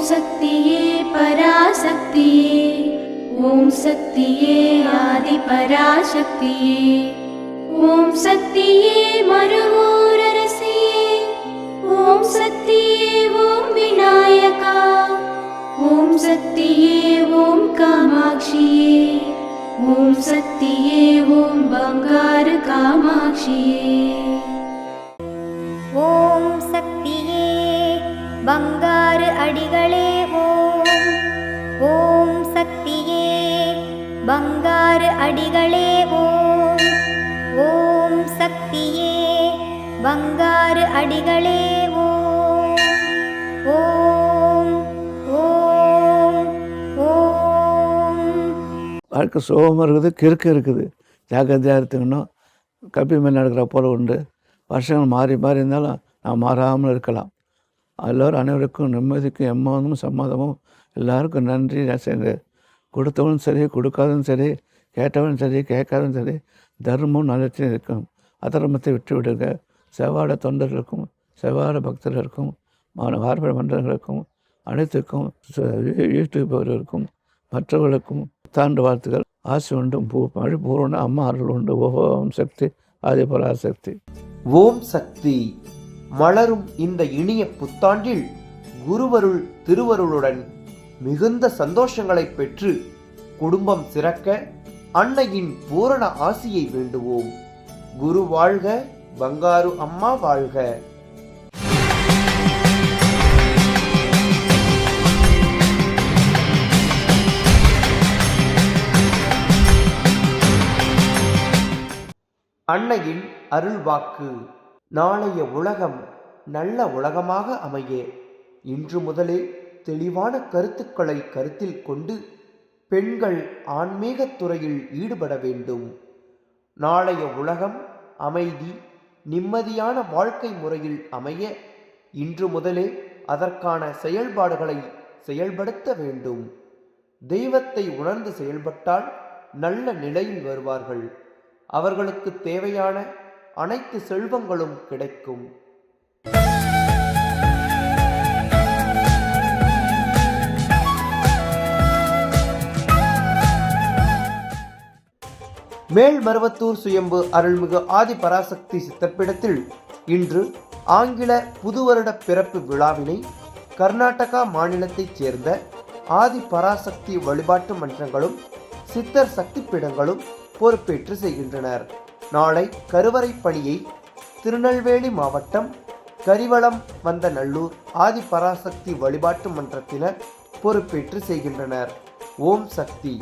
சக்தியே பராசக்தியே, ஓம் சக்தியே ஆதி பராசக்தியே, ஓம் சக்தியே மறுவூரரசியே, ஓம் சக்தியே ஓம் விநாயகா, ஓம் சக்தியே ஓம் காமாட்சியே, ஓம் சக்தியே ஓம் பங்காரு காமாட்சியே. ஓம் சக்தியே பங்காரு அடிகளே ஓம், ஓம் சக்தியே பங்காரு அடிகளே ஓம், ஓம் சக்தியே பங்காரு அடிகளே ஓம், ஓம் ஓம் ஓம். வாழ்க்கை சோகமாக இருக்குது, கிறுக்கு இருக்குது, ஜாக்கிரதையாக எடுத்துக்கணும். கப்பி மேல் நடக்கிற போல உண்டு. வருஷங்கள் மாறி மாறி இருந்தாலும் நான் மாறாமல் இருக்கலாம். எல்லோரும் அனைவருக்கும் நிம்மதிக்கும் எம்மதமும் சம்மதமும் எல்லாருக்கும் நன்றி. சேர்ந்து கொடுத்தவனும் சரி கொடுக்காதவனும் சரி, கேட்டவனும் சரி கேட்காதவனும் சரி, தர்மமும் நல்லத்தையும் இருக்கும். அதர்மத்தை விட்டு விடுங்க. செவ்வாட தொண்டர்களுக்கும் செவ்வாட பக்தர்களுக்கும் வார்பட மன்றங்களுக்கும் அனைத்துக்கும் யூடியூபர்களுக்கும் மற்றவர்களுக்கும் புத்தாண்டு வாழ்த்துக்கள். ஆசி உண்டும் மழை பூர்வன அம்மா அருள் உண்டு. ஓம் சக்தி ஆதி பராசக்தி. ஓம் சக்தி. மலரும் இந்த இனிய புத்தாண்டில் குருவருள் திருவருளுடன் மிகுந்த சந்தோஷங்களை பெற்று குடும்பம் சிறக்க அன்னையின் பூரண ஆசியை வேண்டுவோம். குரு வாழ்க, பங்காரு அம்மா வாழ்க. அன்னையின் அருள்வாக்கு. நாளைய உலகம் நல்ல உலகமாக அமைய இன்று முதலே தெளிவான கருத்துக்களை கருத்தில் கொண்டு பெண்கள் ஆன்மீகத் துறையில் ஈடுபட வேண்டும். நாளைய உலகம் அமைதி நிம்மதியான வாழ்க்கை முறையில் அமைய இன்று முதலே அதற்கான செயல்பாடுகளை செயல்படுத்த வேண்டும். தெய்வத்தை உணர்ந்து செயல்பட்டால் நல்ல நிலையில் வருவார்கள். அவர்களுக்கு தேவையான அனைத்து செல்வங்களும் கிடைக்கும். மேல்மருவத்தூர் சுயம்பு அருள்மிகு ஆதி பராசக்தி சித்தப்பிடத்தில் இன்று ஆங்கில புதுவருட பிறப்பு விழாவினை கர்நாடகா மாநிலத்தைச் சேர்ந்த ஆதி பராசக்தி வழிபாட்டு மன்றங்களும் சித்தர் சக்தி பீடங்களும் பொறுப்பேற்று செய்கின்றனர். நாளை கருவறை பணியை திருநெல்வேலி மாவட்டம் கரிவளம் வந்த நல்லூர் ஆதி பராசக்தி வழிபாட்டு மன்றத்தினர் பொறுப்பேற்று செய்கின்றனர். ஓம் சக்தி.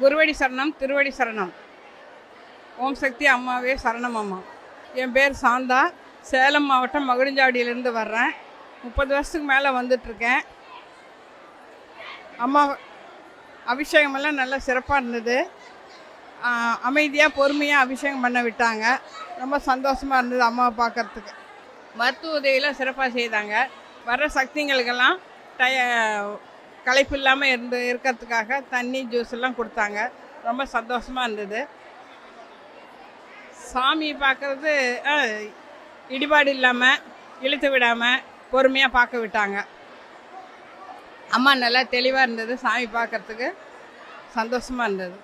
குருவடி சரணம், திருவடி சரணம். ஓம் சக்தி அம்மாவே சரணம் அம்மா. என் பேர் சாந்தா. சேலம் மாவட்டம் மகுடஞ்சாவடியிலேருந்து வர்றேன். 30 வருஷத்துக்கு மேலே வந்துட்டுருக்கேன். அம்மா அபிஷேகமெல்லாம் நல்லா சிறப்பாக இருந்தது. அமைதியாக பொறுமையாக அபிஷேகம் பண்ண விட்டாங்க. ரொம்ப சந்தோஷமாக இருந்தது அம்மாவை பார்க்குறதுக்கு. மருத்துவ உதவியெல்லாம் சிறப்பாக செய்தாங்க. வர்ற சக்திங்களுக்கெல்லாம் களைப்பு இல்லாமல் இருக்கிறதுக்காக தண்ணி ஜூஸ் எல்லாம் கொடுத்தாங்க. ரொம்ப சந்தோஷமாக இருந்தது. சாமி பார்க்குறது இடிபாடு இல்லாமல் இழுத்து விடாமல் பொறுமையாக பார்க்க விட்டாங்க. அம்மா நல்லா தெளிவாக இருந்தது. சாமி பார்க்குறதுக்கு சந்தோஷமாக இருந்தது.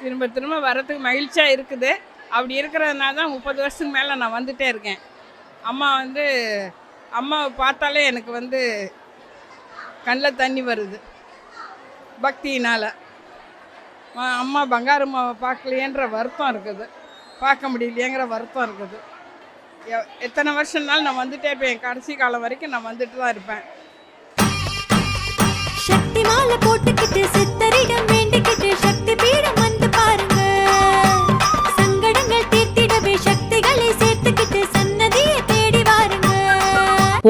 திரும்ப திரும்ப வர்றதுக்கு மகிழ்ச்சியாக இருக்குது. அப்படி இருக்கிறதுனால தான் 30 வருஷத்துக்கு மேலே நான் வந்துகிட்டே இருக்கேன். அம்மாவை பார்த்தாலே எனக்கு கண்ணில் தண்ணி வருது பக்தியினால். அம்மா பங்காரம்மாவை பார்க்கலையேன்ற வருத்தம் இருக்குது, பார்க்க முடியலையேங்கிற வருத்தம் இருக்குது. எத்தனை வருஷம்னாலும் நான் வந்துட்டே இருப்பேன். கடைசி காலம் வரைக்கும் நான் வந்துட்டு தான் இருப்பேன். சக்தி மாலை போட்டுக்கிட்டு சித்தரிடம் வேண்டிக்கிட்டு சக்தி பீடம் வந்து பாருங்க. சங்கடங்கள் தீர்த்திடவே சக்திகளை சேர்த்துக்கிட்டு சன்னதியை தேடி வாருங்க.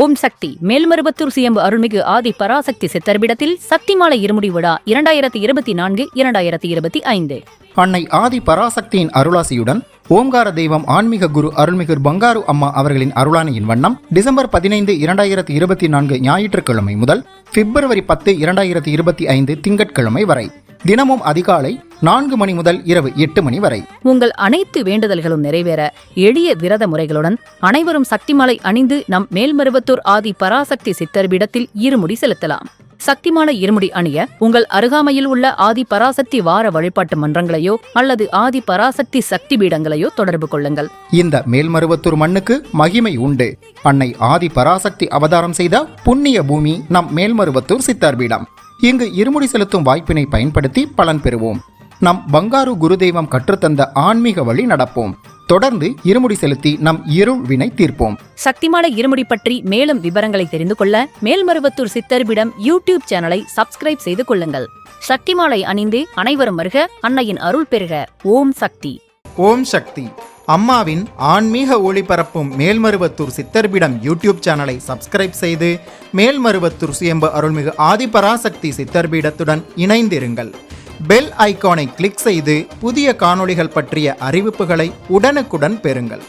ஓம் சக்தி. மேல்மருவத்தூர் சுயம்பு அருள்மிகு ஆதி பராசக்தி சித்தர்பிடத்தில் சக்தி மாலை இருமுடி விழா 2024-2025. அன்னை ஆதி பராசக்தியின் அருளாசியுடன் ஓம்கார தெய்வம் ஆன்மீக குரு அருள்மிகு பங்காரு அம்மா அவர்களின் அருளானையின் வண்ணம் டிசம்பர் 15, 2024 ஞாயிற்றுக்கிழமை முதல் பிப்ரவரி 10, 2025 திங்கட்கிழமை வரை தினமும் அதிகாலை 4 மணி முதல் இரவு 8 மணி வரை. உங்கள் அனைத்து வேண்டுதல்களும் நிறைவேற எளிய விரத முறைகளுடன் அனைவரும் சக்திமாலை அணிந்து நம் மேல்மருவத்தூர் ஆதி பராசக்தி சித்தர் பீடத்தில் இருமுடி செலுத்தலாம். சக்திமாலை இருமுடி அணிய உங்கள் அருகாமையில் உள்ள ஆதி பராசக்தி வார வழிபாட்டு மன்றங்களையோ அல்லது ஆதி பராசக்தி சக்தி பீடங்களையோ தொடர்பு கொள்ளுங்கள். இந்த மேல்மருவத்தூர் மண்ணுக்கு மகிமை உண்டு. அன்னை ஆதி பராசக்தி அவதாரம் செய்த புண்ணிய பூமி நம் மேல்மருவத்தூர் சித்தர் பீடம். இங்கு இருமுடி செலுத்தும் வாய்ப்பினை பயன்படுத்தி பலன் பெறுவோம். நம் பங்காரு குருதெய்வம் கற்றுத்தந்த ஆன்மீக வழி நடப்போம். தொடர்ந்து இருமுடி செலுத்தி நம் இருள் வினை தீர்ப்போம். சக்திமாலை இருமுடி பற்றி மேலும் விவரங்களை தெரிந்து கொள்ள மேல்மருவத்தூர் சித்தர்பிடம் யூடியூப் சேனலை சப்ஸ்கிரைப் செய்து கொள்ளுங்கள். சக்திமாலை அணிந்து அனைவரும் வருக, அன்னையின் அருள் பெறுக. ஓம் சக்தி. ஓம் சக்தி. அம்மாவின் ஆன்மீக ஒளிபரப்பும் மேல்மருவத்தூர் சித்தர்பிடம் யூடியூப் சேனலை சப்ஸ்கிரைப் செய்து மேல்மருவத்தூர் சுயம்பு அருள்மிகு ஆதிபராசக்தி சித்தர்பீடத்துடன் இணைந்திருங்கள். பெல் ஐகானை கிளிக் செய்து புதிய காணொளிகள் பற்றிய அறிவிப்புகளை உடனுக்குடன் பெறுங்கள்.